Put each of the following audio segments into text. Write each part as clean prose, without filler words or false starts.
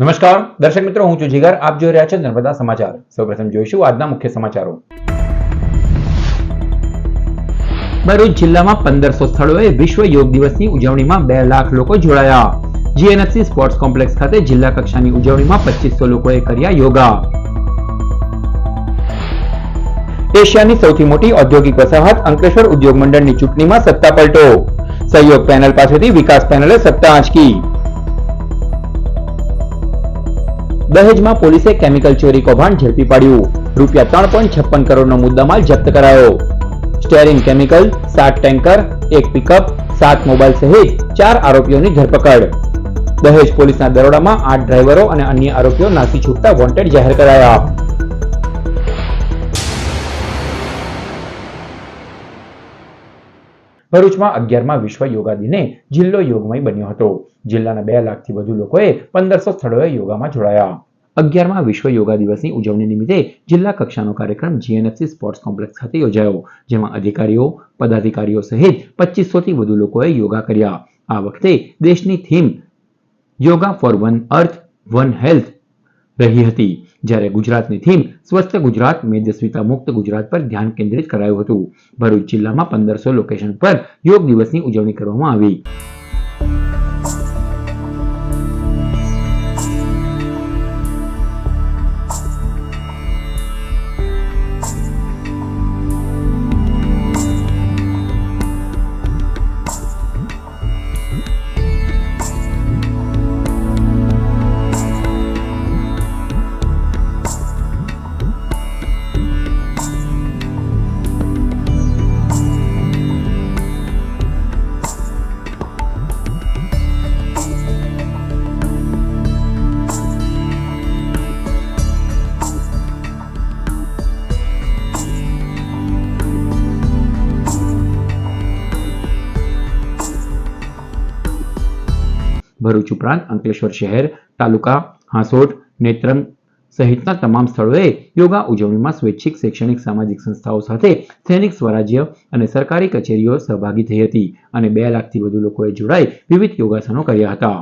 નમસ્કાર દર્શક મિત્રો, હું છું જીગર. આપ જોઈ રહ્યા છો નર્મદા સમાચાર. સૌપ્રથમ જોઈશું આજના મુખ્ય સમાચારો. ભરૂચ જિલ્લામાં 1500 સ્થળોએ વિશ્વ યોગ દિવસની ઉજવણીમાં 2 લાખ લોકો જોડાયા. જીએનએફસી સ્પોર્ટ્સ કોમ્પ્લેક્સ ખાતે જિલ્લા કક્ષાની ઉજવણીમાં 2500 લોકોએ કર્યા યોગા. એશિયાની સૌથી મોટી ઔદ્યોગિક વસાહત અંકલેશ્વર ઉદ્યોગ મંડળની ચૂંટણીમાં સત્તા પલટો. સહયોગ પેનલ પાસેથી વિકાસ પેનલે સત્તા આંચકી. દહેજમાં પોલીસે કેમિકલ ચોરી કૌભાંડ ઝડપી પાડ્યું. રૂપિયા 3.56 કરોડનો મુદ્દામાલ જપ્ત કરાયો. Styrene chemical, 7 tanker, 1 pickup, 7 mobile સહિત 4 આરોપીઓની ધરપકડ. દહેજ પોલીસના દરોડામાં 8 ડ્રાઈવરો અને અન્ય આરોપીઓ નાસી છૂટતા વોન્ટેડ જાહેર કરાયા. ભરૂચમાં 11મા વિશ્વ યોગા દિને જિલ્લો યોગમય બન્યો હતો. જિલ્લાના 2 લાખથી વધુ લોકોએ 1500 સ્થળોએ યોગામાં જોડાયા. 11મા વિશ્વ યોગા દિવસની ઉજવણી નિમિત્તે જિલ્લા કક્ષાનો કાર્યક્રમ જીએનએફસી સ્પોર્ટ્સ કોમ્પ્લેક્સ ખાતે યોજાયો, જેમાં અધિકારીઓ, પદાધિકારીઓ સહિત 2500થી વધુ લોકોએ યોગા કર્યા. આ વખતે દેશની theme yoga for one earth one health રહી હતી, જ્યારે ગુજરાતની થીમ સ્વસ્થ ગુજરાત મેદસ્વીતા મુક્ત ગુજરાત પર ધ્યાન કેન્દ્રિત કરાયું હતું. ભરૂચ જિલ્લામાં 1500 લોકેશન પર યોગ દિવસની ઉજવણી કરવામાં આવી. ભરૂચ ઉપરાંત અંકલેશ્વર શહેર, તાલુકા, હાંસોટ, નેત્રંગ સહિતના તમામ સ્થળોએ યોગા ઉજવણીમાં સ્વૈચ્છિક શૈક્ષણિક સામાજિક સંસ્થાઓ સાથે સ્થાનિક સ્વરાજ્ય અને સરકારી કચેરીઓ સહભાગી થઈ હતી અને 2 લાખથી વધુ લોકોએ જોડાઈ વિવિધ યોગાસનો કર્યા હતા.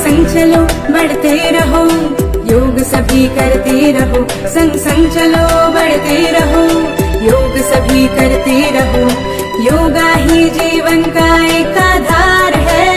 संग चलो बढ़ते रहो, योग सभी करते रहो. संग संग चलो बढ़ते रहो, योग सभी करते रहो. योगा ही जीवन का एक आधार है.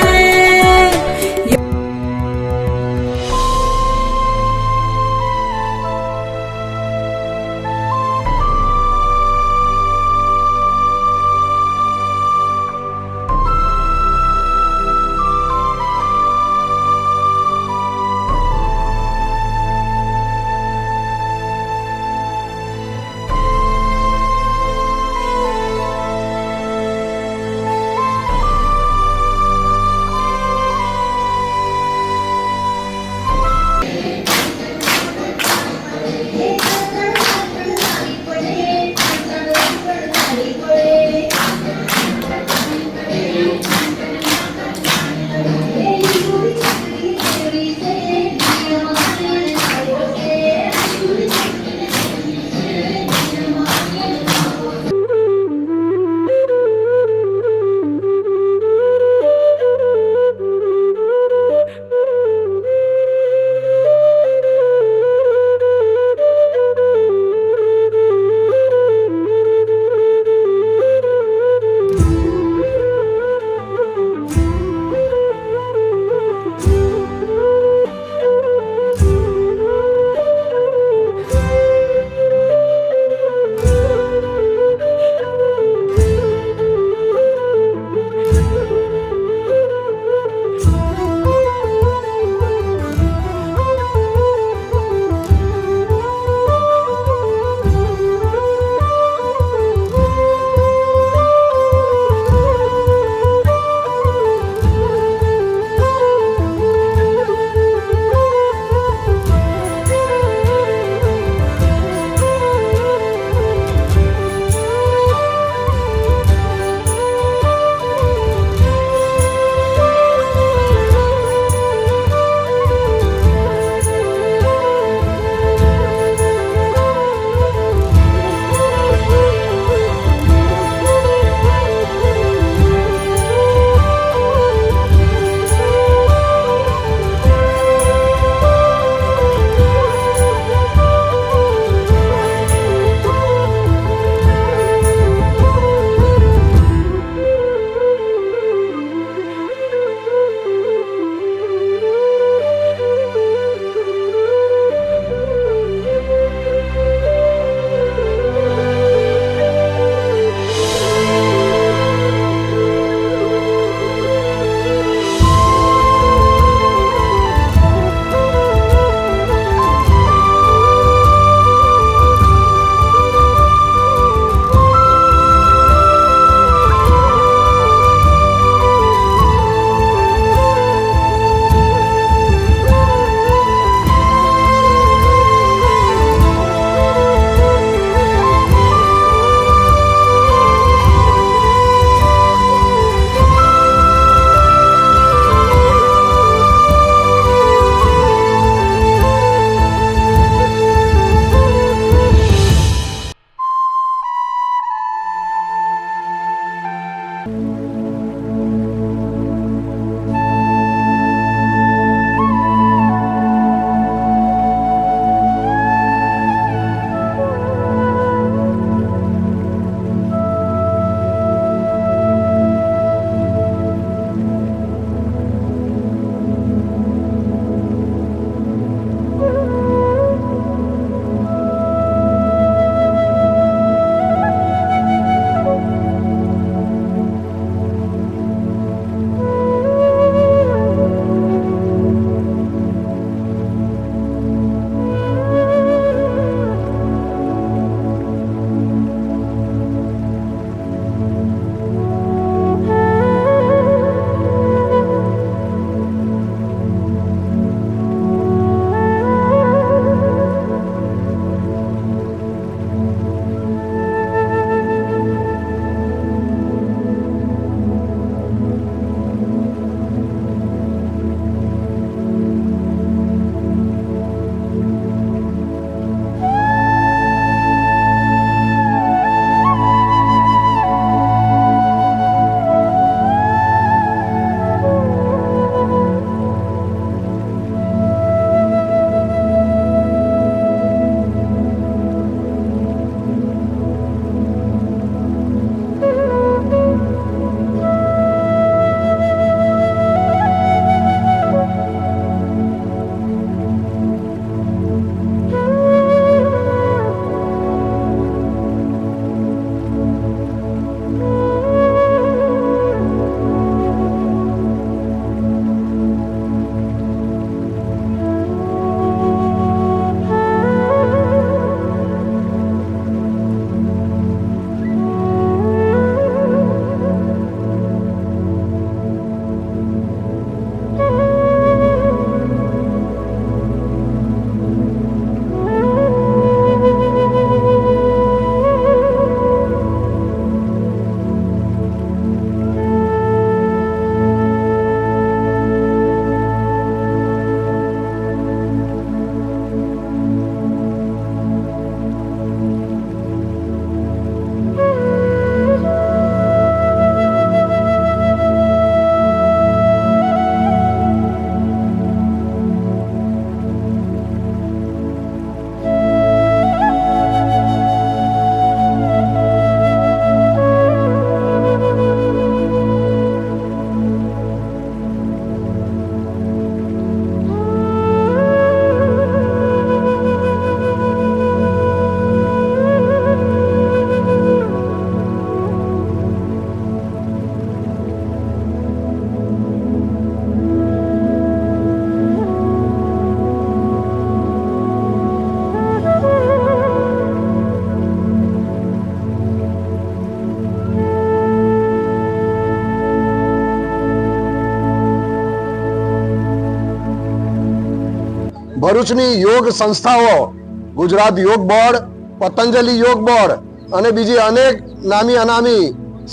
ભરૂચની યોગ સંસ્થાઓ, ગુજરાત યોગ બોર્ડ, પતંજલિ યોગ બોર્ડ અને બીજી અનેક નામી અનામી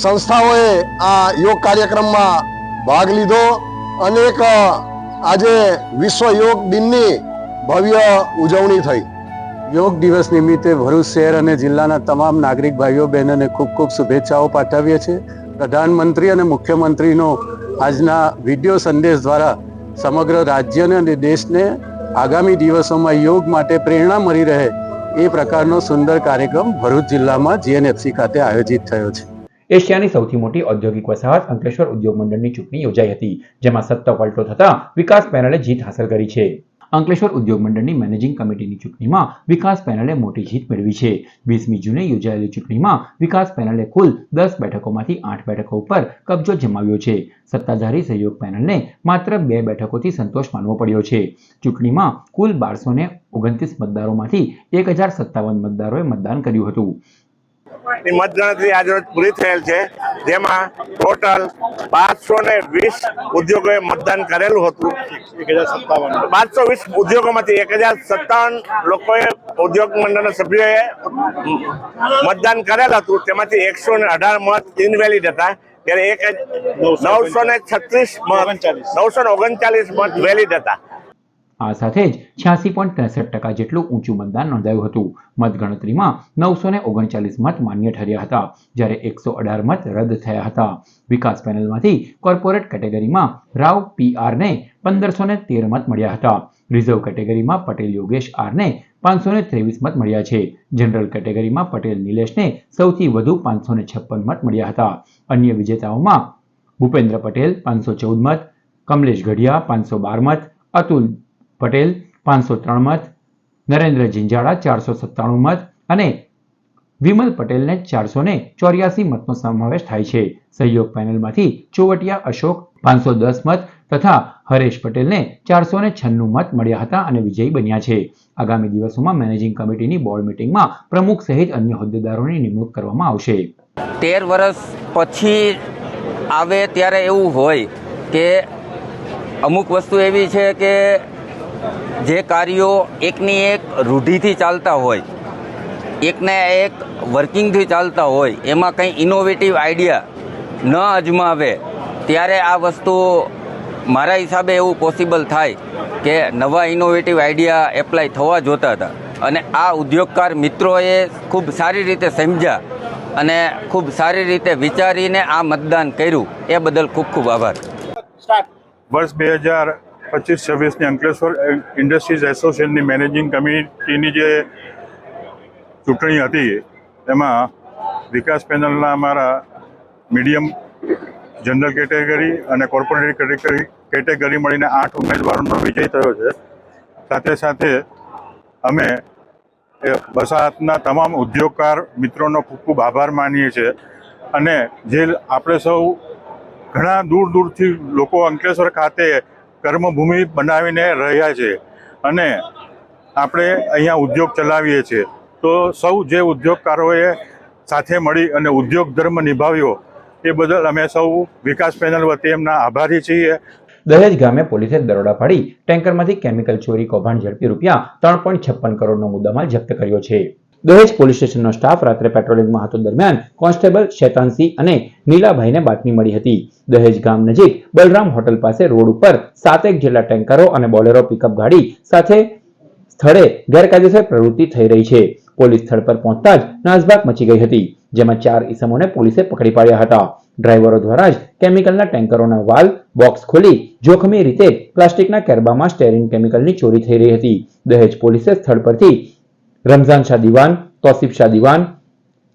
સંસ્થાઓએ આ યોગ કાર્યક્રમમાં ભાગ લીધો. અનેક આજે વિશ્વ યોગ દિનની ભવ્ય ઉજવણી થઈ. યોગ દિવસ નિમિત્તે ભરૂચ શહેર અને જિલ્લાના તમામ નાગરિક ભાઈઓ બહેનોને ખૂબ ખૂબ શુભેચ્છાઓ પાઠવીએ છીએ. પ્રધાનમંત્રી અને મુખ્યમંત્રીનો આજના વિડીયો સંદેશ દ્વારા સમગ્ર રાજ્યને અને દેશને આગામી દિવસોમાં યોગ માટે પ્રેરણા મળી રહે એ પ્રકારનો સુંદર કાર્યક્રમ ભરૂચ જિલ્લામાં જીએનએફસી ખાતે આયોજિત થયો છે. એશિયાની સૌથી મોટી ઔદ્યોગિક વસાહત અંકલેશ્વર ઉદ્યોગ મંડળની ચૂંટણી યોજાઈ હતી, જેમાં સત્તા પલટો થતા વિકાસ પેનલે જીત હાંસલ કરી છે. અંકલેશ્વર ઉદ્યોગ મંડળની મેનેજિંગ કમિટીની ચૂંટણીમાં વિકાસ પેનલે મોટી જીત મેળવી છે. 20મી જૂને યોજાયેલી ચૂંટણીમાં વિકાસ પેનલે કુલ 10 બેઠકોમાંથી 8 બેઠકો ઉપર કબજો જમાવ્યો છે. સત્તાધારી સહયોગ પેનલને માત્ર 2 બેઠકોથી સંતોષ માનવો પડ્યો છે. ચૂંટણીમાં કુલ 1229 મતદારોમાંથી 1057 મતદારોએ મતદાન કર્યું હતું. મતગણતરી આજરોજ પૂરી થયેલ છે, જેમાં ટોટલ 520 ઉદ્યોગોએ મતદાન કરેલું હતું. 520 ઉદ્યોગોમાંથી 1057 લોકોએ ઉદ્યોગ મંડળના સભ્યોએ મતદાન કરેલ હતું. તેમાંથી 118 મત ઇનવેલિડ હતા, ત્યારે 939 મત વેલિડ હતા. આ સાથે જ 86.63% જેટલું ઊંચું મતદાન નોંધાયું હતું. મતગણતરીમાં 939 મત માન્ય ઠર્યા હતા, જ્યારે 118 મત રદ થયા હતા. વિકાસ પેનલમાંથી કોર્પોરેટ કેટેગરીમાં રાવ PR-ને 1513 મત મળ્યા હતા. રિઝર્વ કેટેગરીમાં પટેલ યોગેશ R-ને 523 મત મળ્યા છે. જનરલ કેટેગરીમાં પટેલ નિલેશને સૌથી વધુ 556 મત મળ્યા હતા. અન્ય વિજેતાઓમાં ભૂપેન્દ્ર પટેલ 514 મત, કમલેશ ગઢિયા 512 મત, અતુલ પટેલ 503 મત, નરેન્દ્ર જિંજાળા 497 મત અને વિમલ પટેલને 484 મતનો સમાવેશ થાય છે. સહયોગ પેનલમાંથી ચોવટિયા અશોક 510 મત તથા હરેશ પટેલને 496 મત મળ્યા હતા અને વિજયી બન્યા છે. આગામી દિવસોમાં મેનેજિંગ કમિટીની બોર્ડ મીટિંગમાં પ્રમુખ સહિત અન્ય હોદ્દેદારોની નિમણૂક કરવામાં આવશે. 13 વર્ષ પછી આવે ત્યારે એવું હોય કે અમુક વસ્તુ એવી છે કે જે કાર્યો એકની એક રૂઢિથી ચાલતા હોય, એકને એક વર્કિંગથી ચાલતા હોય, એમાં કંઈ ઇનોવેટિવ આઈડિયા ન અજમાવે ત્યારે આ વસ્તુ મારા હિસાબે એવું પોસિબલ થાય કે નવા ઇનોવેટિવ આઈડિયા એપ્લાય થવા જોતા હતા. અને આ ઉદ્યોગકાર મિત્રોએ ખૂબ સારી રીતે સમજ્યા અને ખૂબ સારી રીતે વિચારીને આ મતદાન કર્યું, એ બદલ ખૂબ ખૂબ આભાર. વર્ષ 2025-26ની અંકલેશ્વર ઇન્ડસ્ટ્રીઝ એસોસિએશનની મેનેજિંગ કમિટીની જે ચૂંટણી હતી, તેમાં વિકાસ પેનલના અમારા મીડિયમ, જનરલ કેટેગરી અને કોર્પોરેટ કેટેગરી મળીને 8 ઉમેદવારોનો વિજય થયો છે. સાથે સાથે અમે વસાહતના તમામ ઉદ્યોગકાર મિત્રોનો ખૂબ ખૂબ આભાર માનીએ છીએ. અને જે આપણે સૌ ઘણા દૂર દૂરથી લોકો અંકલેશ્વર ખાતે કર્મભૂમિ બનાવીને રહ્યા છે અને આપણે અહીંયા ઉદ્યોગ ચલાવીએ છીએ, તો સૌ જે ઉદ્યોગકારોએ સાથે મળી અને ઉદ્યોગ ધર્મ નિભાવ્યો એ બદલ અમે સૌ વિકાસ પેનલ વતી એમના આભારી છીએ. દહેજ ગામે પોલીસે દરોડા પાડી ટેન્કરમાંથી કેમિકલ ચોરી કૌભાંડ ઝડપી રૂપિયા 3.56 કરોડનો મુદ્દામાલ જપ્ત કર્યો છે. દહેજ પોલીસ સ્ટેશનનો સ્ટાફ રાત્રે પેટ્રોલિંગમાં હતો દરમિયાન કોન્સ્ટેબલ શેતાનસિંહ અને નીલાભાઈને બાતમી મળી હતી. દહેજ ગામ નજીક બલરામ હોટલ પાસે રોડ ઉપર 7 જેટલા ટેન્કરો અને બોલેરો પિકઅપ ગાડી સાથે સ્થળે ગેરકાયદેસર પ્રવૃત્તિ થઈ રહી છે. પોલીસ સ્થળ પર પહોંચતા જ નાસભાગ મચી ગઈ હતી, જેમાં 4 ઈસમોને પોલીસે પકડી પાડ્યા હતા. ડ્રાઈવરો દ્વારા જ કેમિકલના ટેન્કરોના વાલ બોક્સ ખોલી જોખમી રીતે પ્લાસ્ટિકના કેરબામાં સ્ટેરિન કેમિકલની ચોરી થઈ રહી હતી. દહેજ પોલીસે સ્થળ પરથી રમઝાન શાહ દિવાન, તોસીફ શાહ દિવાન,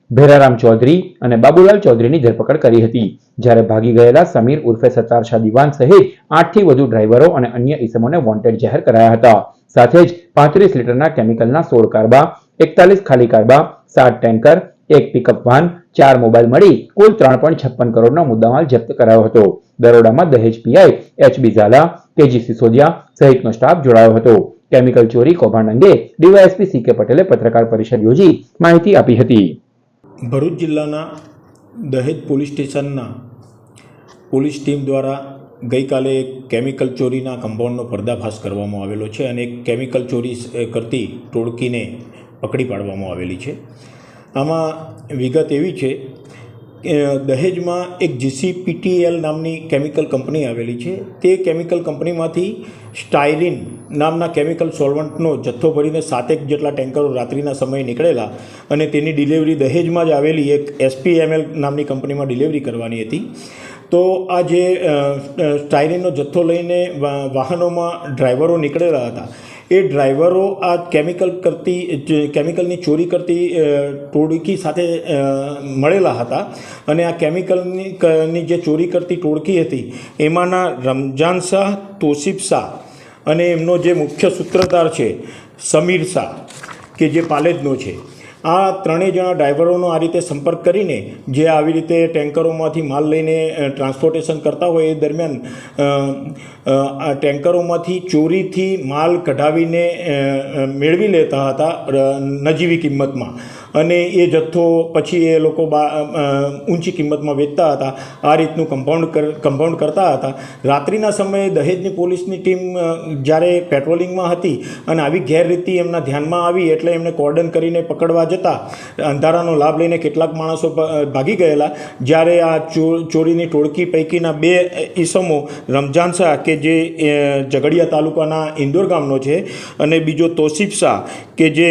ભેરારામ ચૌધરી અને બાબુલાલ ચૌધરીની ધરપકડ કરી હતી, જ્યારે ભાગી ગયેલા સમીર ઉર્ફે સત્તાર શાહ દિવાન સહિત 8 થી વધુ ડ્રાઈવરો અને અન્ય ઈસમોને વોન્ટેડ જાહેર કરાયા હતા. સાથે જ 35 લીટરના કેમિકલના 16 કારબા, 41 ખાલી કારબા, 7 ટેન્કર, 1 પિકઅપ વાન, 4 મોબાઈલ મળી કુલ 3.56 કરોડનો મુદ્દામાલ જપ્ત કરાયો હતો. દરોડામાં Dahej PI HB Jhala, KG Sisodiya સહિતનો સ્ટાફ જોડાયો હતો. કેમિકલ ચોરી કૌભાંડ અંગે ડીવાયએસપી CK પટેલે પત્રકાર પરિષદ યોજી માહિતી આપી હતી. ભરૂચ જિલ્લાના દહેજ પોલીસ સ્ટેશનના પોલીસ ટીમ દ્વારા ગઈકાલે એક કેમિકલ ચોરીના કમ્પાઉન્ડનો પર્દાફાશ કરવામાં આવેલો છે અને એક કેમિકલ ચોરી કરતી ટોળકીને પકડી પાડવામાં આવેલી છે. આમાં વિગત એવી છે કે દહેજમાં એક GCPTL નામની કેમિકલ કંપની આવેલી છે. તે કેમિકલ કંપનીમાંથી સ્ટાયરીન નામના કેમિકલ સોલ્વન્ટનો જથ્થો ભરીને 7 જેટલા ટેન્કરો રાત્રિના સમયે નીકળેલા અને તેની ડિલિવરી દહેજમાં જ આવેલી એક SPML નામની કંપનીમાં ડિલિવરી કરવાની હતી. તો આ જે સ્ટાયરીનનો જથ્થો લઈને વાહનોમાં ડ્રાઈવરો નીકળેલા હતા, એ ડ્રાઈવરો આ કેમિકલની ચોરી કરતી ટોળકી સાથે મળેલા હતા અને આ કેમિકલની જે ચોરી કરતી ટોળકી હતી એમાંના રમજાન શાહ, તોસીફ શાહ અને એમનો જે મુખ્ય સૂત્રધાર છે સમીર શાહ કે જે પાલેજનો છે, આ ત્રણેય જણા ડ્રાઈવરોનો આ રીતે સંપર્ક કરીને જે આવી રીતે ટેન્કરોમાંથી માલ લઈને ટ્રાન્સપોર્ટેશન કરતા હોય એ દરમિયાન આ ટેન્કરોમાંથી ચોરીથી માલ કઢાવીને મેળવી લેતા હતા નજીવી કિંમતમાં અને એ જથ્થો પછી એ લોકો ઊંચી કિંમતમાં વેચતા હતા. આ રીતનું કમ્પાઉન્ડ કરતા હતા. રાત્રિના સમયે દહેજની પોલીસની ટીમ જ્યારે પેટ્રોલિંગમાં હતી અને આવી ગેરરીતિ એમના ધ્યાનમાં આવી એટલે એમણે કોર્ડન કરીને પકડવા જતાં અંધારાનો લાભ લઈને કેટલાક માણસો ભાગી ગયેલા. જ્યારે આ ચોરીની ટોળકી પૈકીના 2 ઈસમો રમજાન શાહ કે જે ઝઘડિયા તાલુકાના ઇન્દોર ગામનો છે અને બીજો તોસીફ શાહ કે જે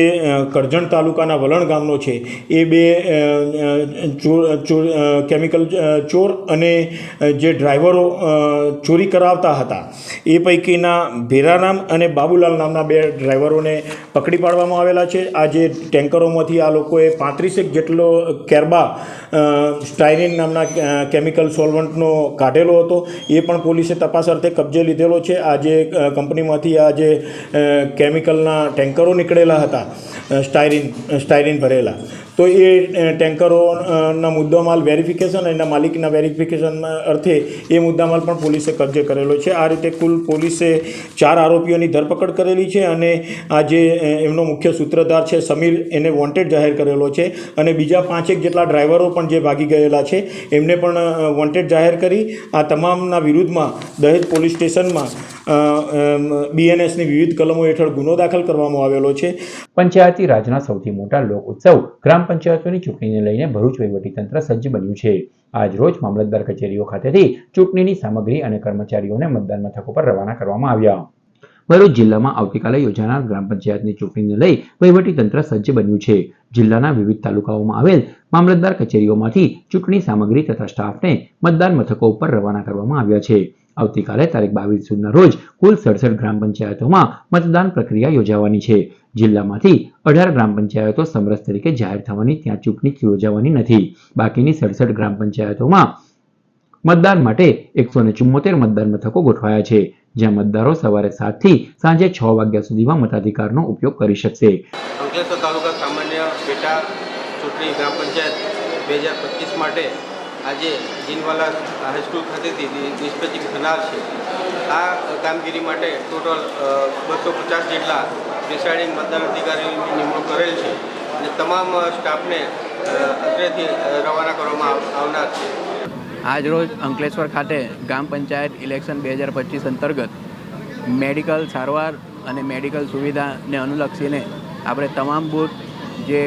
કરજણ તાલુકાના વલણ ગામનો છે, એ 2 કેમિકલ ચોર અને જે ડ્રાઈવરો ચોરી કરાવતા હતા એ પૈકીના ભેરારામ અને બાબુલાલ નામના 2 ડ્રાઈવરોને પકડી પાડવામાં આવેલા છે. આ જે ટેન્કરોમાંથી આ લોકોએ 35 જેટલો કેરબા સ્ટાયરીન નામના કેમિકલ સોલ્વન્ટનો કાઢેલો હતો. એ પણ પોલીસે તપાસ અર્થે કબજે લીધેલો છે. આ જે કંપનીમાંથી આ જે કેમિકલના ટેન્કરો નીકળેલા હતા સ્ટાયરીન ભરેલા, તો એ ટેન્કરોના મુદ્દામાલ વેરિફિકેશન એના માલિકના વેરિફિકેશન અર્થે એ મુદ્દામાલ પણ પોલીસે કબજે કરેલો છે. આ રીતે કુલ પોલીસે 4 આરોપીઓની ધરપકડ કરેલી છે અને આ જે એમનો મુખ્ય સૂત્રધાર છે સમીર, એને વોન્ટેડ જાહેર કરેલો છે અને બીજા 5 જેટલા ડ્રાઈવરો પણ જે ભાગી ગયેલા છે એમને પણ વોન્ટેડ જાહેર કરી આ તમામના વિરુદ્ધમાં દહેજ પોલીસ સ્ટેશનમાં BNSની વિવિધ કલમો હેઠળ ગુનો દાખલ કરવામાં આવેલો છે. પંચાયતી રાજના સૌથી મોટા લોક ઉત્સવ ગ્રામ પંચાયતોની ચૂંટણીને લઈને ભરૂચ વહીવટીતંત્ર સજ્જ બન્યું છે. આજ રોજ મામલતદાર કચેરીઓ ખાતેથી ચૂંટણીની સામગ્રી અને કર્મચારીઓને મતદાન મથકો પર રવાના કરવામાં આવ્યા. ભરૂચ જિલ્લામાં આવતીકાલે યોજાનાર ગ્રામ પંચાયતની ચૂંટણીને લઈ વહીવટીતંત્ર સજ્જ બન્યું છે. જિલ્લાના વિવિધ તાલુકાઓમાં આવેલ મામલતદાર કચેરીઓમાંથી ચૂંટણી સામગ્રી તથા સ્ટાફને મતદાન મથકો ઉપર રવાના કરવામાં આવ્યા છે. આવતીકાલે તારીખ 22 જૂનના રોજ કુલ 67 ગ્રામ પંચાયતોમાં મતદાન પ્રક્રિયા યોજાવાની છે. જિલ્લામાંથી 18 ગ્રામ પંચાયતો સમરસ તરીકે જાહેર થવાની ત્યાં ચૂંટણી યોજાવાની નથી. બાકીની 67 ગ્રામ પંચાયતોમાં મતદાન માટે 174 મતદાન મથકો ગોઠવાયા છે, જ્યાં મતદારો સવારે 7 થી સાંજે 6 વાગ્યા સુધીમાં મતાધિકારનો ઉપયોગ કરી શકશે. અંકલેશ્વર તાલુકા સામાન્ય પેટા ચૂંટણી ગ્રામ પંચાયત 2025 માટે આજે જીનવાલા હાઈસ્કૂલ ખાતેથી ડિસ્પેચિંગ થનાર છે. આ કામગીરી માટે ટોટલ 250 જેટલા પ્રિસાઇડિંગ મતદાન અધિકારીની નિમણૂક કરેલ છે અને તમામ સ્ટાફને અત્રેથી રવાના કરવામાં આવનાર છે. આજ રોજ અંકલેશ્વર ખાતે ગ્રામ પંચાયત ઇલેક્શન 2025 અંતર્ગત મેડિકલ સારવાર અને મેડિકલ સુવિધાને અનુલક્ષીને આપણે તમામ બૂથ જે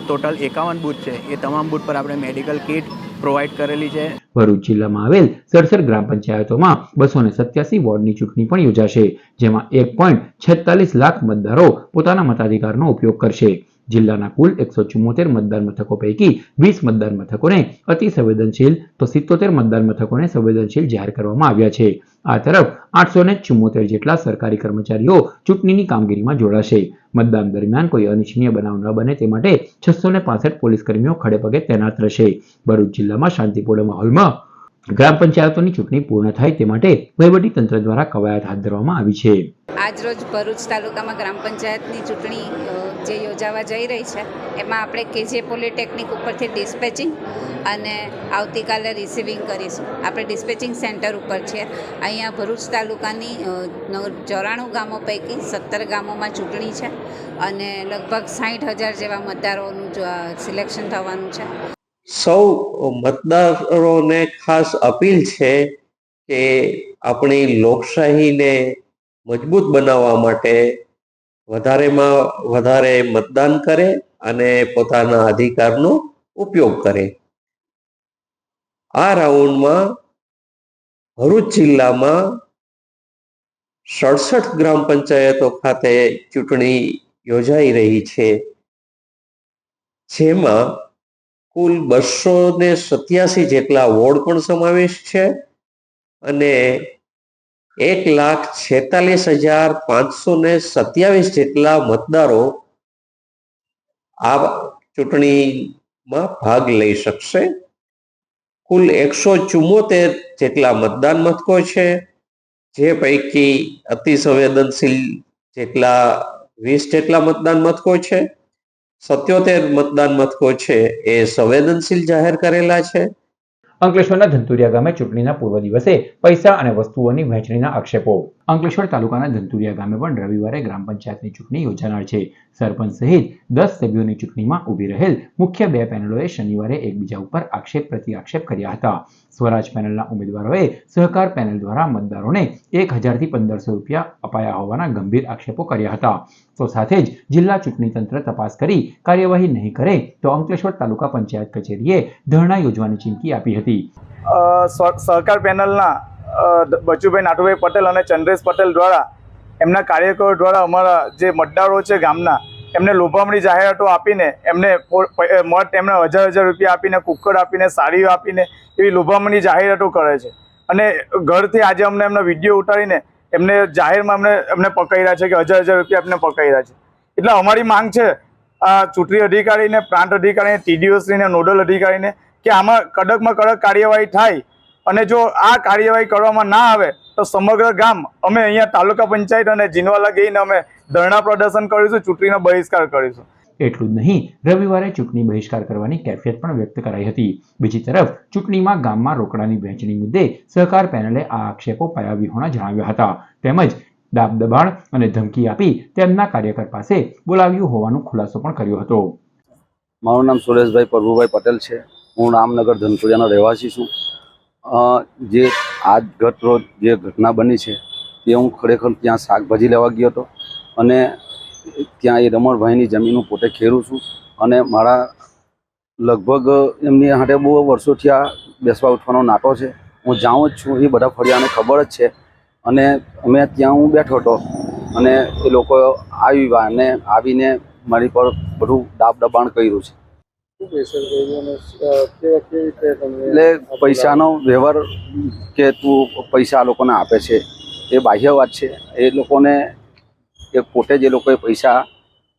ટોટલ 51 બૂથ છે એ તમામ બૂથ પર આપણે મેડિકલ કિટ પ્રોવાઈડ કરેલી છે. ભરૂચ જિલ્લામાં આવેલ 67 ગ્રામ પંચાયતોમાં 287 વોર્ડની ચૂંટણી પણ યોજાશે, જેમાં 1.46 લાખ મતદારો પોતાના મતાધિકારનો ઉપયોગ કરશે. જિલ્લાના કુલ 174 મતદાન મથકો પૈકી 20 મતદાન મથકોને અતિ સંવેદનશીલ તો 77 મતદાન મથકોને સંવેદનશીલ જાહેર કરવામાં આવ્યા છે. આ તરફ 874 જેટલા સરકારી કર્મચારીઓ ચૂંટણીની કામગીરીમાં જોડાશે. મતદાન દરમિયાન કોઈ અનિચ્છનીય બનાવ ન બને તે માટે 665 પોલીસ કર્મીઓ ખડેપગે તૈનાત રહેશે. ભરૂચ જિલ્લામાં શાંતિપૂર્ણ માહોલમાં ગ્રામ પંચાયતોની ચૂંટણી પૂર્ણ થાય તે માટે વહીવટીતંત્ર દ્વારા કવાયત હાથ ધરવામાં આવી છે. આજરોજ ભરૂચ તાલુકામાં ગ્રામ પંચાયતની ચૂંટણી જે યોજાવા જઈ રહી છે એમાં આપણે KJ પોલિટેકનિક ઉપરથી ડિસ્પેચિંગ અને આવતીકાલે રિસીવિંગ કરીશું. આપણે ડિસ્પેચિંગ સેન્ટર ઉપર છીએ. અહીંયા ભરૂચ તાલુકાની 94 ગામો પૈકી 17 ગામોમાં ચૂંટણી છે અને લગભગ 60,000 જેવા મતદારોનું સિલેક્શન થવાનું છે. સૌ મતદારોને ખાસ અપીલ છે કે આપણી લોકશાહીને મજબૂત બનાવવા માટે વધારેમાં વધારે મતદાન કરે અને પોતાના અધિકારનો ઉપયોગ કરે. આ રાઉન્ડમાં ભરૂચ જિલ્લામાં 67 ગ્રામ પંચાયતો ખાતે ચૂંટણી યોજાઈ રહી છે, જેમાં કુલ 287 જેટલા વોર્ડ પણ સમાવેશ છે અને 1,46,527 જેટલા મતદારો આ ચૂંટણીમાં ભાગ લઈ શકશે. કુલ 174 જેટલા મતદાન મથકો છે, જે પૈકી અતિ સંવેદનશીલ જેટલા 20 જેટલા મતદાન મથકો છે. 77 મતદાન મથકો છે એ સંવેદનશીલ જાહેર કરેલા છે. અંકલેશ્વરના ધંતુરિયા ગામે ચૂંટણીના પૂર્વ દિવસે પૈસા અને વસ્તુઓની વહેંચણીના આક્ષેપો. અંકલેશ્વર તાલુકાના ધંતુરિયા ગામે પણ રવિવારે ગ્રામ પંચાયતની ચૂંટણી યોજાનાર છે. સરપંચ સહિત 10 સભ્યોની ચૂંટણીમાં ઊભી રહેલ મુખ્ય 2 પેનલોએ શનિવારે એકબીજા ઉપર આક્ષેપ પ્રત્યાક્ષેપ કર્યા હતા. સ્વરાજ પેનલના ઉમેદવારોએ સહકાર પેનલ દ્વારા મતદારોને 1000 થી 1500 રૂપિયા અપાયા હોવાના ગંભીર આક્ષેપો કર્યા હતા. તો સાથે જ જિલ્લા ચૂંટણી તંત્ર તપાસ કરી કાર્યવાહી નહીં કરે તો અંકલેશ્વર તાલુકા પંચાયત કચેરીએ ધરણા યોજવાની ચીમકી આપી હતી. સહકાર પેનલના બચુભાઈ નાટુભાઈ પટેલ અને ચંદ્રેશ પટેલ દ્વારા એમના કાર્યકરો દ્વારા અમારા જે મતદારો છે ગામના એમને લોભામણી જાહેરાતો આપીને એમને મત એમને 1000 રૂપિયા આપીને કુકર આપીને સાડીઓ આપીને એવી લોભામણી જાહેરાતો કરે છે અને ઘરથી આજે અમને એમના વિડીયો ઉતારીને એમને જાહેરમાં એમને પકડ્યા છે કે 1000 રૂપિયા એમને પકડ્યા છે. એટલે અમારી માંગ છે આ ચૂંટણી અધિકારીને, પ્રાંત અધિકારીને, TDOશ્રીને, નોડલ અધિકારીને કે આમાં કડકમાં કડક કાર્યવાહી થાય અને જો આ કાર્યવાહી કરવામાં ના આવે તો સમગ્ર ગામ અમે અહીંયા તાલુકા પંચાયત અને જીનવાલા ગઈને અમે ધરણા પ્રદર્શન કરીશું, ચૂંટણીનો બહિષ્કાર કરીશું. એટલું જ નહીં, રવિવારે ચૂંટણી બહિષ્કાર કરવાની કેફિયત પણ વ્યક્ત કરાઈ હતી. બીજી તરફ ચૂંટણીમાં ગામમાં રોકડાની વહેંચણી મુદ્દે સહકાર પેનલે આ આક્ષેપો પાયાવી હોવાના જણાવ્યા હતા. તેમજ દાબ દબાણ અને ધમકી આપી તેમના કાર્યકર પાસે બોલાવ્યું હોવાનો ખુલાસો પણ કર્યો હતો. મારું નામ સુરેશભાઈ પ્રભુભાઈ પટેલ છે. હું રામનગર ધનસુરિયાનો રહેવાસી છું. જે આજ ગત રોજ જે ઘટના બની છે તે હું ખરેખર ત્યાં શાકભાજી લેવા ગયો હતો અને ત્યાં એ રમણભાઈની જમીન હું પોતે ખેરું છું અને મારા લગભગ એમની હાથે બહુ વર્ષોથી આ બેસવા ઉઠવાનો નાટો છે. હું જાઉં જ છું, એ બધા ફળિયાને ખબર જ છે અને અમે ત્યાં હું બેઠો હતો અને એ લોકો આવીને મારી પર બધું દાબ દબાણ કર્યું છે. એટલે પૈસાનો વ્યવહાર કે તું પૈસા આ લોકોને આપે છે એ બાહ્ય વાત છે. એ લોકોને એ પોતે જ એ લોકોએ પૈસા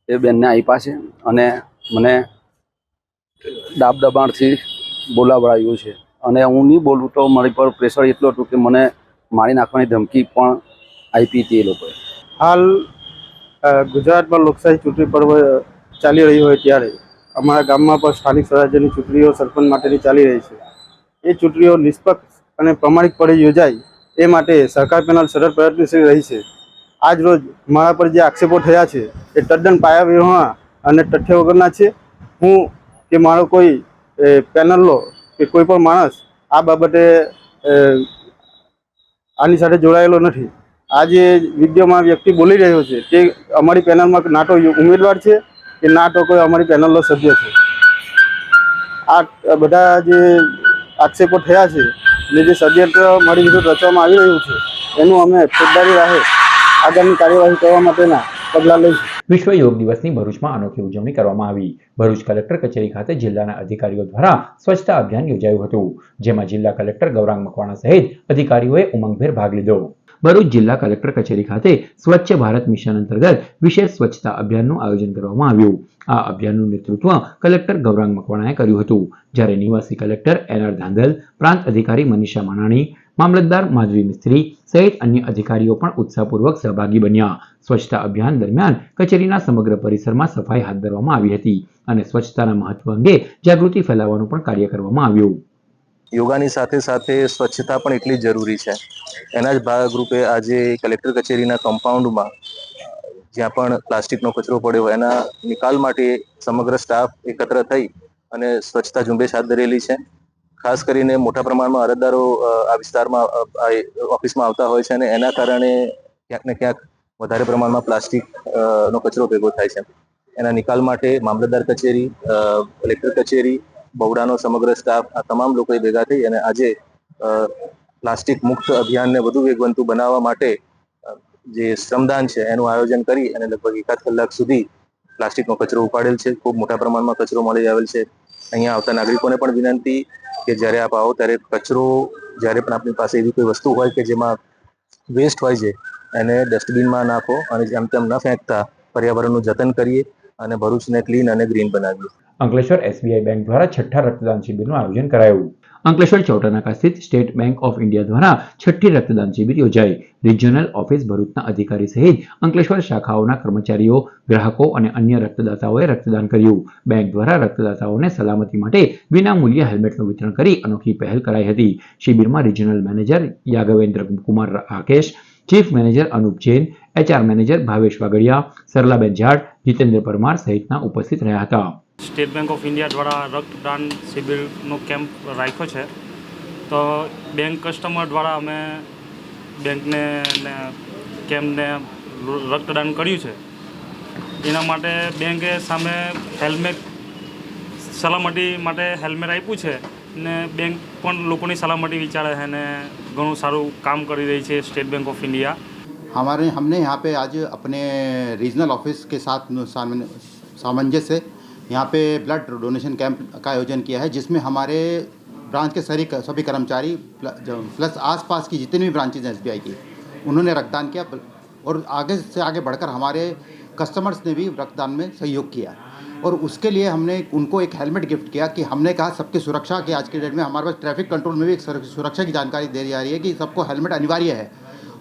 એ બેનને આપ્યા છે અને મને દાબ દબાણથી બોલાવડાવ્યું છે અને હું નહીં બોલું તો મારી પર પ્રેશર એટલું હતું કે મને મારી નાખવાની ધમકી પણ આપી હતી એ લોકોએ. હાલ ગુજરાતમાં લોકશાહી ચૂંટણી પર્વ ચાલી રહ્યું હોય ત્યારે અમારા ગામમાં પણ સ્થાનિક સ્વરાજ્યની ચૂંટણીઓ સરપંચ માટેની ચાલી રહી છે. એ ચૂંટણીઓ નિષ્પક્ષ અને પ્રમાણિકપણે યોજાય એ માટે સહકાર પેનલ સતત પ્રયત્નશીલ રહી છે. આજ રોજ મારા પર જે આક્ષેપો થયા છે એ તદ્દન પાયાવિહોણા અને તથ્ય વગરના છે. હું કે મારો કોઈ પેનલનો કે કોઈ પણ માણસ આ બાબતે આની સાથે જોડાયેલો નથી. આ જે વિડીયોમાં વ્યક્તિ બોલી રહ્યો છે તે અમારી પેનલમાં ના તો ઉમેદવાર છે કે ના તો કોઈ અમારી પેનલનો સભ્ય છે. આ બધા જે આક્ષેપો થયા છે અને જે ષડયંત્ર મારી વિરુદ્ધ રચવામાં આવી રહ્યું છે એનું અમે ફોજદારી રાહે આગામી કાર્યવાહી કરવા માટેના પગલાં લઈશું. વિશ્વ યોગ દિવસની ભરૂચમાં અનોખી ઉજવણી કરવામાં આવી. ભરૂચ કલેક્ટર કચેરી ખાતે જિલ્લાના અધિકારીઓ દ્વારા સ્વચ્છતા અભિયાન યોજાયું હતું, જેમાં જિલ્લા કલેક્ટર ગૌરાંગ મકવાણા સહિત અધિકારીઓએ ઉમંગભેર ભાગ લીધો. ભરૂચ જિલ્લા કલેક્ટર કચેરી ખાતે સ્વચ્છ ભારત મિશન અંતર્ગત વિશેષ સ્વચ્છતા અભિયાનનું આયોજન કરવામાં આવ્યું. આ અભિયાનનું નેતૃત્વ કલેક્ટર ગૌરાંગ મકવાણાએ કર્યું હતું, જ્યારે નિવાસી કલેક્ટર NR ધાંધલ, પ્રાંત અધિકારી મનીષા માનાણી, મામલતદાર માધવી મિસ્ત્રી સહિત અન્ય અધિકારીઓ પણ ઉત્સાહપૂર્વક સહભાગી બન્યા. સ્વચ્છતા અભિયાન દરમિયાન કચેરીના સમગ્ર પરિસરમાં સફાઈ હાથ ધરવામાં આવી હતી અને સ્વચ્છતાના મહત્વ અંગે જાગૃતિ ફેલાવવાનું પણ કાર્ય કરવામાં આવ્યું. યોગાની સાથે સાથે સ્વચ્છતા પણ એટલી જ જરૂરી છે. એના જ ભાગરૂપે આજે કલેક્ટર કચેરીના કમ્પાઉન્ડમાં જ્યાં પણ પ્લાસ્ટિકનો કચરો પડ્યો એના નિકાલ માટે સમગ્ર સ્ટાફ એકત્ર થઈ અને સ્વચ્છતા ઝુંબેશ હાથ ધરેલી છે. ખાસ કરીને મોટા પ્રમાણમાં અરજદારો આ વિસ્તારમાં ઓફિસમાં આવતા હોય છે અને એના કારણે ક્યાંક ને ક્યાંક વધારે પ્રમાણમાં પ્લાસ્ટિક નો કચરો ભેગો થાય છે. એના નિકાલ માટે મામલતદાર કચેરી, કલેક્ટર કચેરી, બવડાનો સમગ્ર સ્ટાફ આ તમામ લોકોએ ભેગા થઈ અને આજે પ્લાસ્ટિક મુક્ત અભિયાનને વધુ વેગવંતુ બનાવવા માટે જે શ્રમદાન છે એનું આયોજન કરી અને લગભગ 1 કલાક સુધી પ્લાસ્ટિકનો કચરો ઉપાડેલ છે. ખૂબ મોટા પ્રમાણમાં કચરો મળી આવેલ છે. અહીંયા આવતા નાગરિકોને પણ વિનંતી કે જ્યારે આપ આવો ત્યારે કચરો જ્યારે પણ આપની પાસે એવી કોઈ વસ્તુ હોય કે જેમાં વેસ્ટ હોય છે એને ડસ્ટબિનમાં નાખો અને જેમ તેમ ન ફેંકતા પર્યાવરણનું જતન કરીએ અને ભરૂચને ક્લીન અને ગ્રીન બનાવીએ. અંકલેશ્વર SBI બેંક દ્વારા 6ઠ્ઠા રક્તદાન શિબિરનું આયોજન કરાયું. અંકલેશ્વર ચૌટાનાકા સ્થિત સ્ટેટ બેંક ઓફ ઇન્ડિયા દ્વારા 6ઠ્ઠી રક્તદાન શિબિર યોજાઈ. રિજિયોનલ ઓફિસ ભરૂચના અધિકારી સહિત અંકલેશ્વર શાખાઓના કર્મચારીઓ, ગ્રાહકો અને અન્ય રક્તદાતાઓએ રક્તદાન કર્યું. બેંક દ્વારા રક્તદાતાઓને સલામતી માટે વિનામૂલ્યે હેલ્મેટનું વિતરણ કરી અનોખી પહેલ કરાઈ હતી. શિબિરમાં regional manager Yagvendra Kumar Rakesh, chief manager Anup Jain, HR manager Bhavesh Vagadiya, Sarlaben Jat, Jitendra Parmar સહિતના ઉપસ્થિત રહ્યા હતા. સ્ટેટ બેંક ઓફ ઇન્ડિયા દ્વારા રક્તદાન શિબિરનો કેમ્પ રાખ્યો છે. તો બેંક કસ્ટમર દ્વારા અમે બેંકને કેમ્પને રક્તદાન કર્યું છે. એના માટે બેંકે સામે હેલ્મેટ સલામતી માટે હેલ્મેટ આપ્યું છે ને બેંક પણ લોકોની સલામતી વિચારે છે ને ઘણું સારું કામ કરી રહી છે સ્ટેટ બેંક ऑफ इंडिया. हमने यहाँ पे आज अपने रीजनल ऑफिस के साथ सामंजस्य से यहाँ पे ब्लड डोनेशन कैंप का आयोजन किया है, जिसमें हमारे ब्रांच के सभी कर्मचारी प्लस आसपास की जितनी भी ब्रांचेज हैं SBI की, उन्होंने रक्तदान किया और आगे से आगे बढ़कर हमारे कस्टमर्स ने भी रक्तदान में सहयोग किया और उसके लिए हमने उनको एक हेलमेट गिफ्ट किया कि हमने कहा सबकी सुरक्षा की आज के डेट में हमारे पास ट्रैफिक कंट्रोल में भी एक सुरक्षा की जानकारी दे जा रही है कि सबको हेलमेट अनिवार्य है.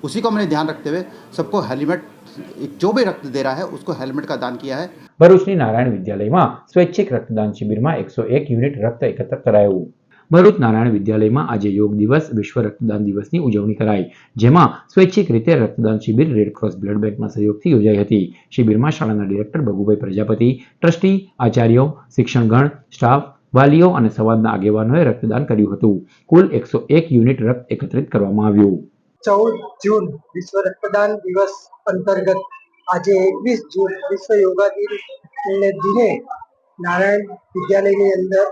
उसी को हमने ध्यान रखते हुए सबको हेलमेट जो भी रक्त दे रहा है उसको हेलमेट का दान किया है. ભરૂચની નારાયણ વિદ્યાલયમાં સ્વૈચ્છિક રક્તદાન શિબિરમાં 101 યુનિટ રક્ત એકત્ર કરાયું. ભરૂચ નારાયણ વિદ્યાલયમાં આજે યોગ દિવસ, વિશ્વ રક્તદાન દિવસની ઉજવણી કરાઈ, જેમાં સ્વૈચ્છિક રીતે રક્તદાન શિબિર રેડક્રોસ બ્લડ બેંકના સહયોગથી યોજાઈ હતી. શિબિરમાં શાળાના ડિરેક્ટર બગુભાઈ પ્રજાપતિ, ટ્રસ્ટી, આચાર્યો, શિક્ષણગણ, સ્ટાફ, વાલીઓ અને સમાજના આગેવાનોએ રક્તદાન કર્યું હતું. કુલ 101 યુનિટ રક્ત એકત્રિત કરવામાં આવ્યું. 14 જૂન વિશ્વ રક્તદાન દિવસ અંતર્ગત આજે 21 જૂન વિશ્વ યોગા દિને નારાયણ વિદ્યાલયની અંદર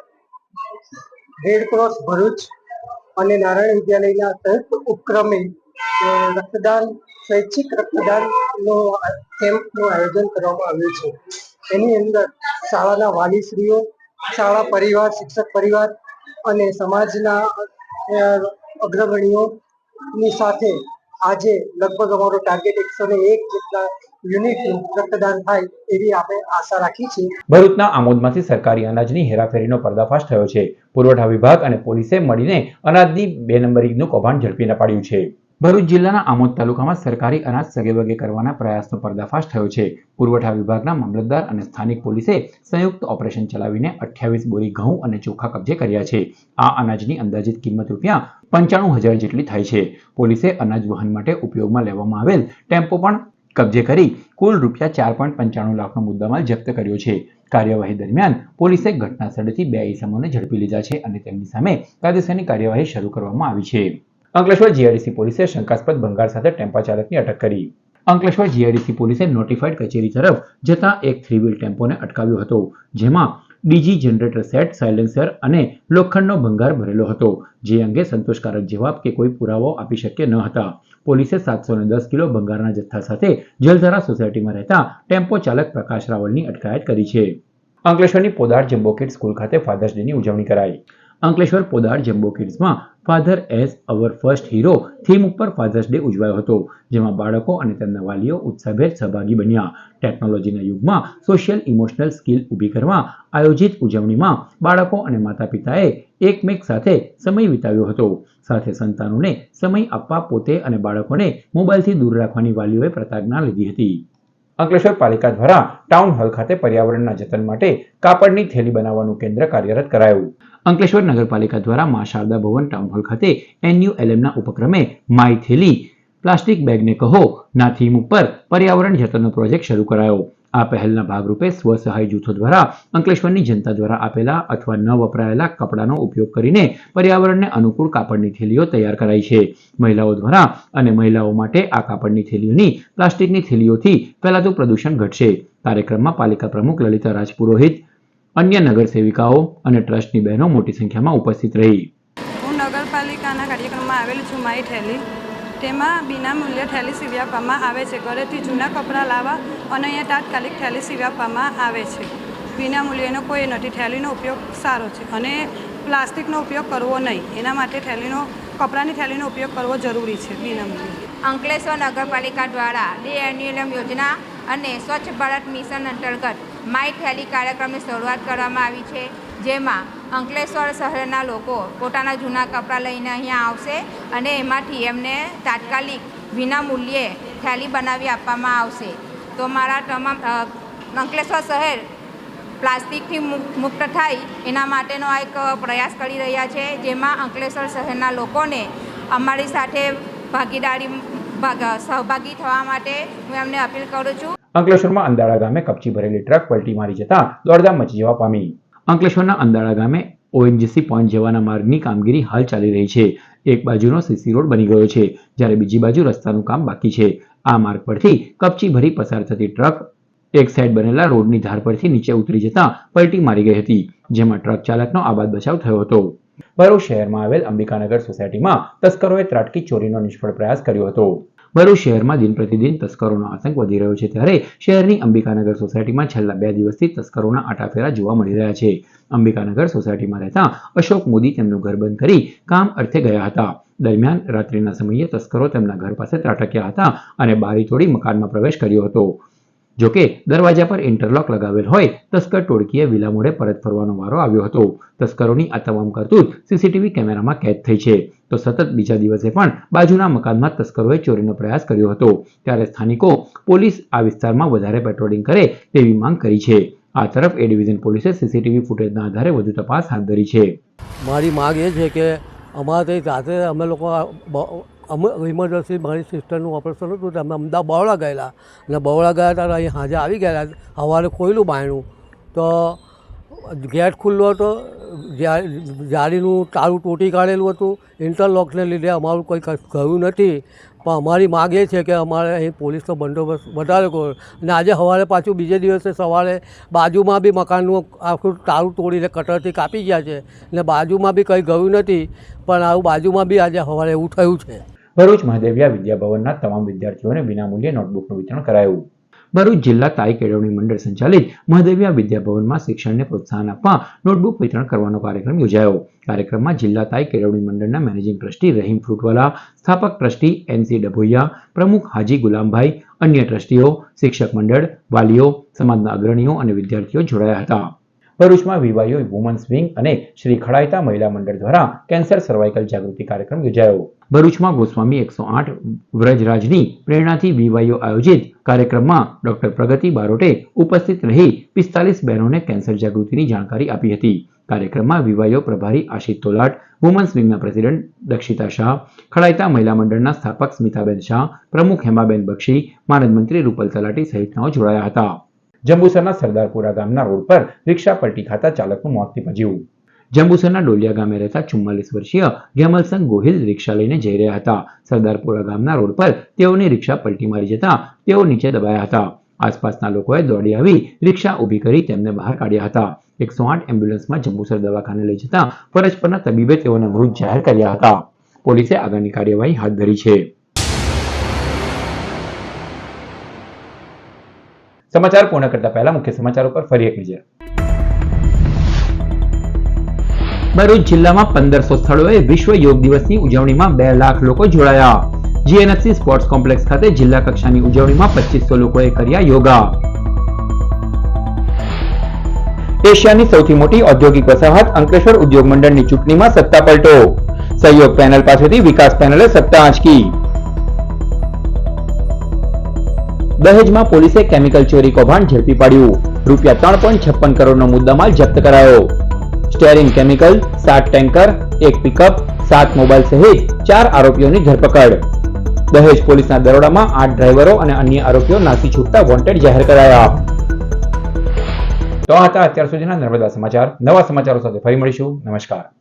રેડક્રોસ ભરૂચ અને નારાયણ વિદ્યાલયના સંયુક્ત ઉપક્રમે રક્તદાન સ્વૈચ્છિક રક્તદાનનો કેમ્પનું આયોજન કરવામાં આવ્યું છે. એની અંદર શાળાના વાલીશ્રીઓ, શાળા પરિવાર, શિક્ષક પરિવાર અને સમાજના અગ્રગણીઓ ની સાથે આજે લગભગ અમારો ટાર્ગેટ 101 જેટલા યુનિટનું રક્તદાન થાય એવી આપણે આશા રાખી છે. ભરૂચના આમોદમાંથી સરકારી અનાજની હેરાફેરીનો પર્દાફાશ થયો છે. પુરવઠા વિભાગ અને પોલીસે મળીને અનાજની 2 નંબરીનું કૌભાંડ ઝડપી પાડ્યું છે. ભરૂચ જિલ્લાના આમોદ તાલુકામાં સરકારી અનાજ સગેવગે કરવાના પ્રયાસનો પર્દાફાશ થયો છે. પુરવઠા વિભાગના મામલતદાર અને સ્થાનિક પોલીસે સંયુક્ત ઓપરેશન ચલાવીને 28 બોરી ઘઉં અને ચોખા કબજે કર્યા છે. આ અનાજની અંદાજિત કિંમત ₹95,000 જેટલી થાય છે. પોલીસે અનાજ વહન માટે ઉપયોગમાં લેવામાં આવેલ ટેમ્પો પણ કબજે કરી કુલ ₹4.95 લાખનો મુદ્દામાલ જપ્ત કર્યો છે. કાર્યવાહી દરમિયાન પોલીસે ઘટના સ્થળેથી 2 ઈસમોને ઝડપી લીધા છે અને તેમની સામે કાયદેસરની કાર્યવાહી શરૂ કરવામાં આવી છે. અંકલેશ્વર GIDC પોલીસે શંકાસ્પદ ભંગાર સાથે ટેમ્પા ચાલકની અટક કરી. અંકલેશ્વર GIDC પોલીસે નોટિફાઈડ કચેરી તરફ જતા એક 3 વ્હીલ ટેમ્પોને અટકાવ્યો હતો, જેમાં DG જનરેટર સેટ, સાયલેન્સર અને લોખંડનો ભંગાર ભરેલો હતો, જે અંગે સંતોષકારક જવાબ કે કોઈ પુરાવો આપી શક્ય ન હતા. પોલીસે 710 કિલો ભંગારના જથ્થા સાથે જલધારા સોસાયટીમાં રહેતા ટેમ્પો ચાલક પ્રકાશ રાવલની અટકાયત કરી છે. અંકલેશ્વરની પોદાર જમ્બો કિડ્સ સ્કૂલ ખાતે ફાધર્સ ડેની ઉજવણી કરાઈ. અંકલેશ્વર પોદાર જમ્બો કિડ્સમાં father as our first hero theme ઉપર ફાધર્સ ડે ઉજવાયો હતો, જેમાં બાળકો અને તેમના વાલીઓ ઉત્સાહભેર સહભાગી બન્યા. ટેકનોલોજીના યુગમાં સોશિયલ ઇમોશનલ સ્કિલ ઊભી કરવા આયોજિત ઉજવણીમાં બાળકો અને માતા પિતાએ એકમેક સાથે સમય વિતાવ્યો હતો. સાથે સંતાનોને સમય આપવા પોતે અને બાળકોને મોબાઈલથી દૂર રાખવાની વાલીઓએ પ્રતિજ્ઞા લીધી હતી. અંકલેશ્વર પાલિકા દ્વારા ટાઉન હોલ ખાતે પર્યાવરણના જતન માટે કાપડની થેલી બનાવવાનું કેન્દ્ર કાર્યરત કરાયું. અંકલેશ્વર નગરપાલિકા દ્વારા મા શારદા ભવન ટાઉન હોલ ખાતે NULMના ઉપક્રમે માય થેલી પ્લાસ્ટિક બેગને કહો ના થીમ ઉપર પર્યાવરણ જતનનો પ્રોજેક્ટ શરૂ કરાયો. આ પહેલના ભાગરૂપે સ્વસહાય જૂથો દ્વારા અંકલેશ્વરની જનતા દ્વારા આપેલા અથવા ન વપરાયેલા કપડાનો ઉપયોગ કરીને પર્યાવરણને અનુકૂળ કાપડની થેલીઓ તૈયાર કરાઈ છે. મહિલાઓ દ્વારા અને મહિલાઓ માટે આ કાપડની થેલીઓની પ્લાસ્ટિકની થેલીઓથી ફેલાતું પ્રદૂષણ ઘટશે. કાર્યક્રમમાં પાલિકા પ્રમુખ લલિતા રાજપુરોહિત, અન્ય નગરસેવિકાઓ અને ટ્રસ્ટની બહેનો મોટી સંખ્યામાં ઉપસ્થિત રહી. હું નગરપાલિકાના કાર્યક્રમમાં આવેલું છું. મારી થેલી તેમાં વિના મૂલ્યે થેલી સીવી આપવામાં આવે છે. ઘરેથી જૂના કપડાં લાવવા અને અહીંયા તાત્કાલિક થેલી સીવી આપવામાં આવે છે. વિના મૂલ્યનો કોઈ નથી. થેલીનો ઉપયોગ સારો છે અને પ્લાસ્ટિકનો ઉપયોગ કરવો નહીં. એના માટે કપડાની થેલીનો ઉપયોગ કરવો જરૂરી છે વિના મૂલ્યે. અંકલેશ્વર નગરપાલિકા દ્વારા DNLM યોજના અને સ્વચ્છ ભારત મિશન અંતર્ગત માય થેલી કાર્યક્રમની શરૂઆત કરવામાં આવી છે, જેમાં અંકલેશ્વર શહેરના લોકો પોતાના જૂના કપડાં લઈને અહીંયા આવશે અને એમાંથી એમને તાત્કાલિક વિના મૂલ્યે થેલી બનાવી આપવામાં આવશે. તો મારા તમામ અંકલેશ્વર શહેર પ્લાસ્ટિકથી મુક્ત થાય એના માટેનો આ એક પ્રયાસ કરી રહ્યા છે, જેમાં અંકલેશ્વર શહેરના લોકોને અમારી સાથે સહભાગી થવા માટે હું એમને અપીલ કરું છું. અંકલેશ્વરમાં અંદાળા ગામે કપચી ભરેલી ટ્રક પલટી મારી જતા દોડધામ મચી જવા પામી. અંકલેશ્વરના અંદાળા ગામે ONGC પોઈન્ટ જવાના માર્ગની કામગીરી હાલ ચાલી રહી છે. એક બાજુનો CC રોડ બની ગયો છે, જ્યારે બીજી બાજુ રસ્તાનું કામ બાકી છે. આ માર્ગ પરથી કપચી ભરી પસાર થતી ટ્રક એક સાઈડ બનેલા રોડની ધાર પરથી નીચે ઉતરી જતા પલટી મારી ગઈ હતી, જેમાં ટ્રક ચાલકનો આબાદ બચાવ થયો હતો. ભરૂચ શહેરમાં આવેલ અંબિકાનગર સોસાયટીમાં તસ્કરોએ ત્રાટકી ચોરીનો નિષ્ફળ પ્રયાસ કર્યો હતો. ભરૂચ શહેરમાં દિન પ્રતિદિન તસ્કરોનો આતંક વધી રહ્યો છે, ત્યારે શહેરની અંબિકાનગર સોસાયટીમાં છેલ્લા 2 દિવસથી તસ્કરોના આટાફેરા જોવા મળી રહ્યા છે. અંબિકાનગર સોસાયટીમાં રહેતા અશોક મોદી તેમનું ઘર બંધ કરી કામ અર્થે ગયા હતા. દરમિયાન રાત્રિના સમયે તસ્કરો તેમના ઘર પાસે ત્રાટક્યા હતા અને બારી તોડી મકાનમાં પ્રવેશ કર્યો હતો. જોકે દરવાજા પર ઇન્ટરલોક લગાવેલ હોય તસ્કર ટોળકીએ વિલા મોડે પરત ફરવાનો વારો આવ્યો હતો. તસ્કરોની આ તમામ કરતૂત CCTV કેમેરામાં કેદ થઈ છે. તો સતત બીજા દિવસે પણ બાજુના મકાનમાં તસ્કરોએ ચોરીનો પ્રયાસ કર્યો હતો, ત્યારે સ્થાનિકો પોલીસ આ વિસ્તારમાં વધારે પેટ્રોલિંગ કરે તેવી માંગ કરી છે. આ તરફ A ડિવિઝન પોલીસે CCTV ફૂટેજના આધારે વધુ તપાસ હાથ ધરી છે. મારી માંગ એ છે કે અમારે રાતે અમે લોકો ઇમરજન્સી મારી સિસ્ટરનું ઓપરેશન હતું, અમે અમદાવાદ બરોડા ગયેલા અને બરોડા ગયા ત્યારે અહીં હાજર આવી ગયેલા. સવારે ખોલ્યું બાયણું તો ગેટ ખુલ્લો હતો, જાળીનું તાળું તૂટી કાઢેલું હતું. ઇન્ટરલોકને લીધે અમારું કોઈ ગયું નથી. પણ અમારી માગ એ છે કે અમારે અહીં પોલીસનો બંદોબસ્ત વધારે કરો. અને આજે સવારે પાછું બીજે દિવસે સવારે બાજુમાં બી મકાનનું આખું તાળું તોડીને કટરથી કાપી ગયા છે અને બાજુમાં બી કંઈ ગયું નથી. પણ આવું બાજુમાં બી આજે સવારે એવું થયું છે. ભરૂચ મહાદેવિયા વિદ્યાભવનના તમામ વિદ્યાર્થીઓને વિનામૂલ્યે નોટબુકનું વિતરણ કરાયું. ભરૂચ જિલ્લા તાઈ કેળવણી મંડળ સંચાલિત મહાદેવિયા વિદ્યાભવનમાં શિક્ષણને પ્રોત્સાહન આપવા નોટબુક વિતરણ કરવાનો કાર્યક્રમ યોજાયો. કાર્યક્રમમાં જિલ્લા તાઈ કેળવણી મંડળના મેનેજિંગ ટ્રસ્ટી રહીમ ફ્રૂટવાલા, સ્થાપક ટ્રસ્ટી NC ડભોઇયા, પ્રમુખ હાજી ગુલામભાઈ, અન્ય ટ્રસ્ટીઓ, શિક્ષક મંડળ, વાલીઓ, સમાજના અગ્રણીઓ અને વિદ્યાર્થીઓ જોડાયા હતા. ભરૂચમાં VYO વુમન્સ વિંગ અને શ્રી ખડાયતા મહિલા મંડળ દ્વારા કેન્સર સર્વાઇકલ જાગૃતિ કાર્યક્રમ યોજાયો. ભરૂચમાં ગોસ્વામી 108 વ્રજરાજની પ્રેરણાથી VYO આયોજિત કાર્યક્રમમાં ડોક્ટર પ્રગતિ બારોટે ઉપસ્થિત રહી 45 બહેનોને કેન્સર જાગૃતિની જાણકારી આપી હતી. કાર્યક્રમમાં VYO પ્રભારી આશિત તોલાટ, વુમન્સ વિંગના પ્રેસિડેન્ટ દક્ષિતા શાહ, ખડાયતા મહિલા મંડળના સ્થાપક સ્મિતાબેન શાહ, પ્રમુખ હેમાબેન બક્ષી, માનદ મંત્રી રૂપલ તલાટી સહિતનાઓ જોડાયા હતા. જંબુસરના સરદારપુરા ગામના રોડ પર રિક્ષા પલટી ખાતા ચાલકનું મોત નીપજ્યું. જંબુસરના ડોલિયા ગામે રહેતા 44 વર્ષીય ગેમલસન ગોહિલ રિક્ષા લઈને જઈ રહ્યા હતા. સરદારપુરા ગામના રોડ પર તેઓની રિક્ષા પલટી મારી જતા તેઓ નીચે દબાયા હતા. આસપાસના લોકોએ દોડી આવી રિક્ષા ઊભી કરી તેમને બહાર કાઢ્યા હતા. 108 એમ્બ્યુલન્સમાં જંબુસર દવાખાને લઈ જતા ફરજ પરના તબીબે તેઓને મૃત જાહેર કર્યા હતા. પોલીસે આગળની કાર્યવાહી હાથ ધરી છે. સમાચાર પૂર્ણ કરતા પહેલા મુખ્ય સમાચારો પર ફરી એક નજર. ભરૂચ જિલ્લામાં 1500 સ્થળોએ વિશ્વ યોગ દિવસની ઉજવણીમાં 2 લાખ લોકો જોડાયા. GNFC સ્પોર્ટ્સ કોમ્પ્લેક્સ ખાતે જિલ્લા કક્ષાની ઉજવણીમાં 2500 લોકોએ કર્યા યોગા. એશિયાની સૌથી મોટી ઔદ્યોગિક વસાહત અંકલેશ્વર ઉદ્યોગ મંડળની ચૂંટણીમાં સત્તા પલટો. સહયોગ પેનલ પાસેથી વિકાસ પેનલે સત્તા આંચકી. દહેજમાં પોલીસે કેમિકલ ચોરી કૌભાંડ ઝડપી પાડ્યું. રૂપિયા 3.56 કરોડનો મુદ્દામાલ જપ્ત કરાયો. Styrene chemical, 7 tanker, 1 pickup, 7 mobile સહિત 4 આરોપીઓની ધરપકડ. દહેજ પોલીસના દરોડામાં 8 ડ્રાઈવરો અને અન્ય આરોપીઓ નાસી છૂટતા વોન્ટેડ જાહેર કરાયા. તો આ હતા અત્યાર સુધીના નર્મદા સમાચાર. નવા સમાચારો સાથે ફરી મળીશું. નમસ્કાર.